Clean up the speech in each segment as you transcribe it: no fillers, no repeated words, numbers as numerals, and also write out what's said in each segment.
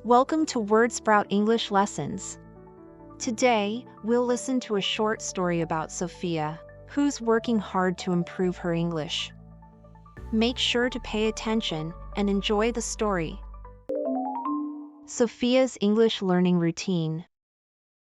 Welcome to WordSprout English Lessons. Today, we'll listen to a short story about Sophia, who's working hard to improve her English. Make sure to pay attention and enjoy the story. Sophia's English learning routine.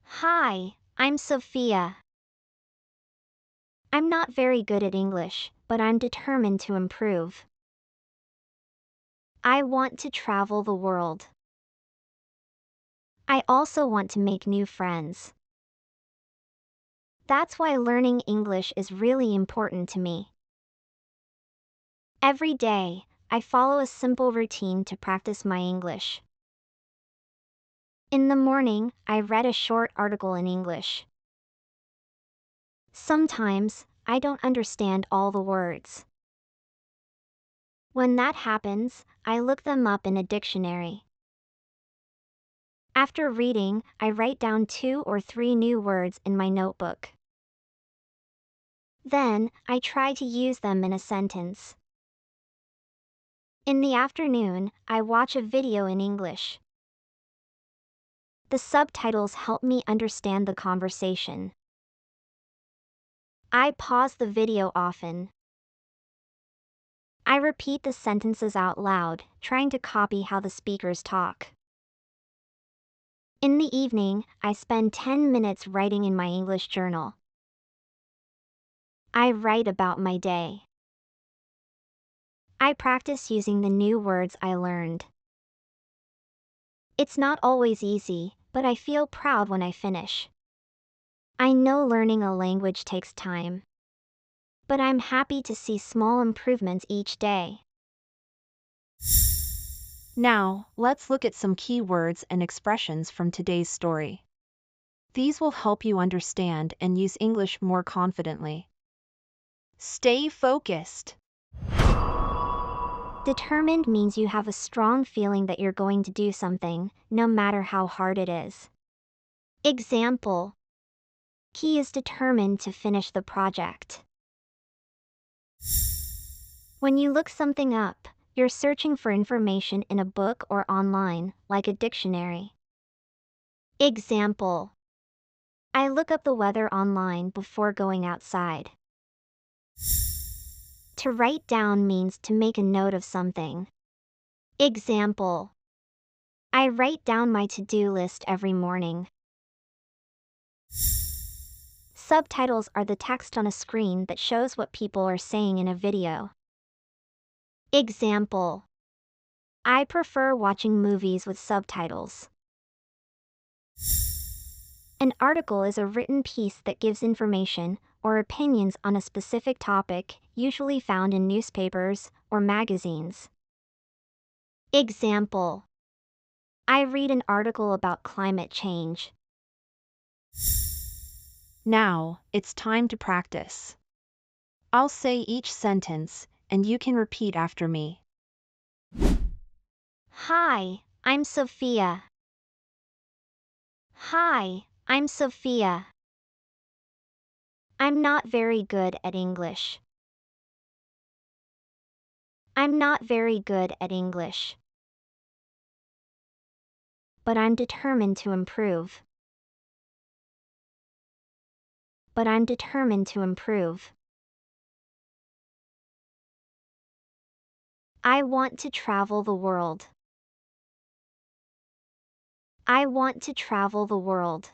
Hi, I'm Sophia. I'm not very good at English, but I'm determined to improve. I want to travel the world. I also want to make new friends. That's why learning English is really important to me. Every day, I follow a simple routine to practice my English. In the morning, I read a short article in English. Sometimes, I don't understand all the words. When that happens, I look them up in a dictionary. After reading, I write down 2 or 3 new words in my notebook. Then, I try to use them in a sentence. In the afternoon, I watch a video in English. The subtitles help me understand the conversation. I pause the video often. I repeat the sentences out loud, trying to copy how the speakers talk. In the evening, I spend 10 minutes writing in my English journal. I write about my day. I practice using the new words I learned. It's not always easy, but I feel proud when I finish. I know learning a language takes time. But I'm happy to see small improvements each day. Now, let's look at some key words and expressions from today's story. These will help you understand and use English more confidently. Stay focused. Determined means you have a strong feeling that you're going to do something, no matter how hard it is. Example: he is determined to finish the project. When you look something up, you're searching for information in a book or online, like a dictionary. Example: I look up the weather online before going outside. To write down means to make a note of something. Example: I write down my to-do list every morning. Subtitles are the text on a screen that shows what people are saying in a video. Example: I prefer watching movies with subtitles. An article is a written piece that gives information or opinions on a specific topic, usually found in newspapers or magazines. Example: I read an article about climate change. Now, it's time to practice. I'll say each sentence, and you can repeat after me. Hi, I'm Sophia. Hi, I'm Sophia. I'm not very good at English. I'm not very good at English. But I'm determined to improve. But I'm determined to improve. I want to travel the world. I want to travel the world.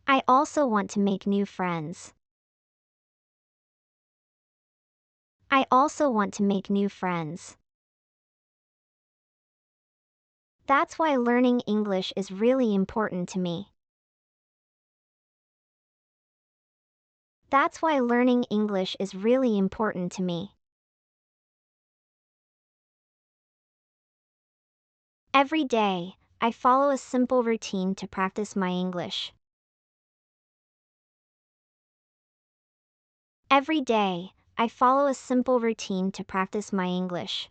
I also want to make new friends. I also want to make new friends. That's why learning English is really important to me. That's why learning English is really important to me. Every day, I follow a simple routine to practice my English. Every day, I follow a simple routine to practice my English.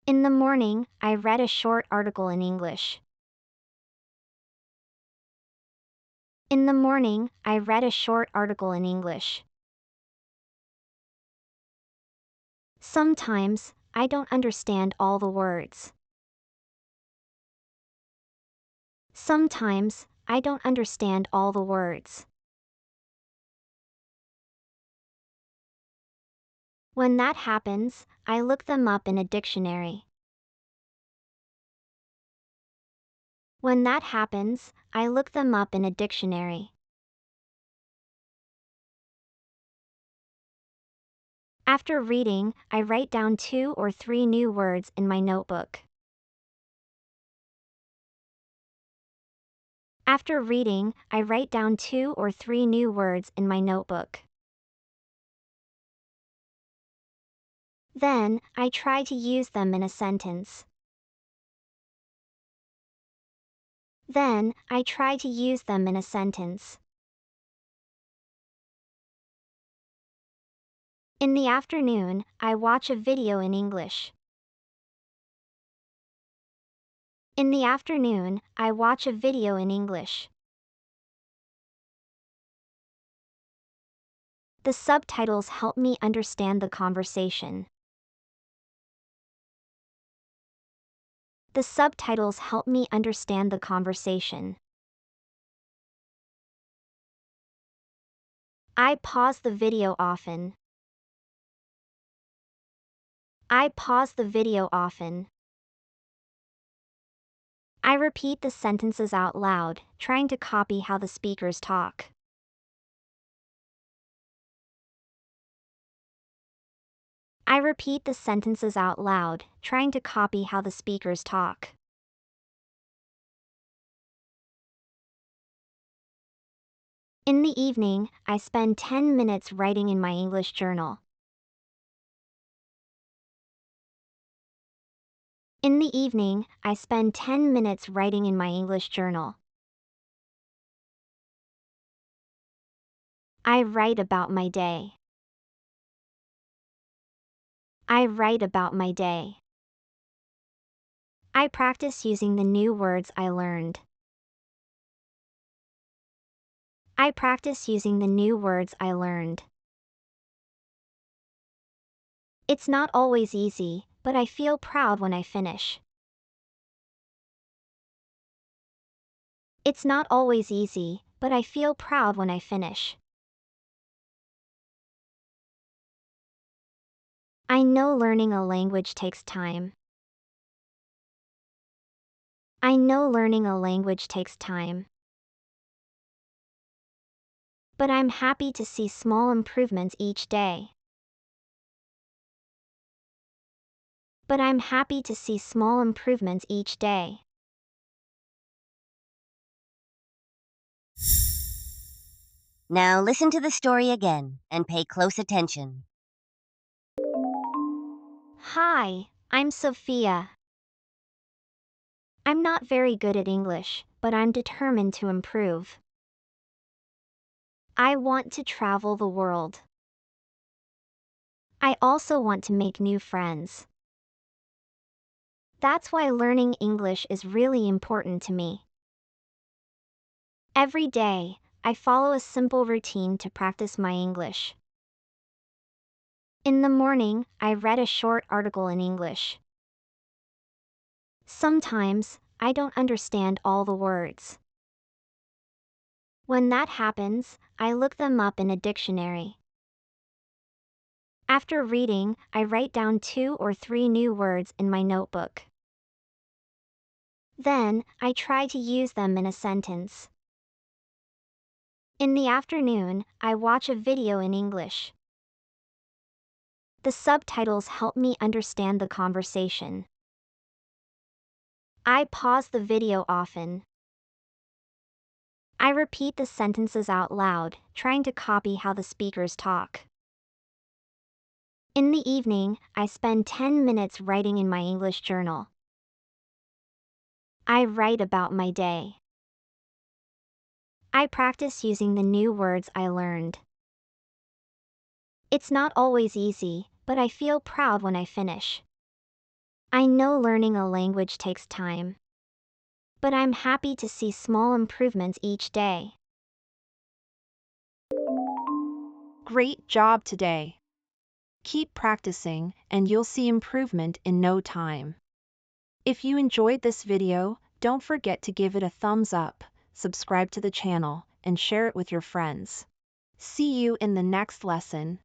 In the morning, I read a short article in English. In the morning, I read a short article in English. Sometimes, I don't understand all the words. Sometimes, I don't understand all the words. When that happens, I look them up in a dictionary. When that happens, I look them up in a dictionary. After reading, I write down 2 or 3 new words in my notebook. After reading, I write down 2 or 3 new words in my notebook. Then, I try to use them in a sentence. Then, I try to use them in a sentence. In the afternoon, I watch a video in English. In the afternoon, I watch a video in English. The subtitles help me understand the conversation. The subtitles help me understand the conversation. I pause the video often. I pause the video often. I repeat the sentences out loud, trying to copy how the speakers talk. I repeat the sentences out loud, trying to copy how the speakers talk. In the evening, I spend 10 minutes writing in my English journal. In the evening, I spend 10 minutes writing in my English journal. I write about my day. I write about my day. I practice using the new words I learned. I practice using the new words I learned. It's not always easy, but I feel proud when I finish. It's not always easy, but I feel proud when I finish. I know learning a language takes time. I know learning a language takes time. But I'm happy to see small improvements each day. But I'm happy to see small improvements each day. Now listen to the story again and pay close attention. Hi, I'm Sophia. I'm not very good at English, but I'm determined to improve. I want to travel the world. I also want to make new friends. That's why learning English is really important to me. Every day, I follow a simple routine to practice my English. In the morning, I read a short article in English. Sometimes, I don't understand all the words. When that happens, I look them up in a dictionary. After reading, I write down 2 or 3 new words in my notebook. Then, I try to use them in a sentence. In the afternoon, I watch a video in English. The subtitles help me understand the conversation. I pause the video often. I repeat the sentences out loud, trying to copy how the speakers talk. In the evening, I spend 10 minutes writing in my English journal. I write about my day. I practice using the new words I learned. It's not always easy, but I feel proud when I finish. I know learning a language takes time. But I'm happy to see small improvements each day. Great job today! Keep practicing, and you'll see improvement in no time. If you enjoyed this video, don't forget to give it a thumbs up, subscribe to the channel, and share it with your friends. See you in the next lesson.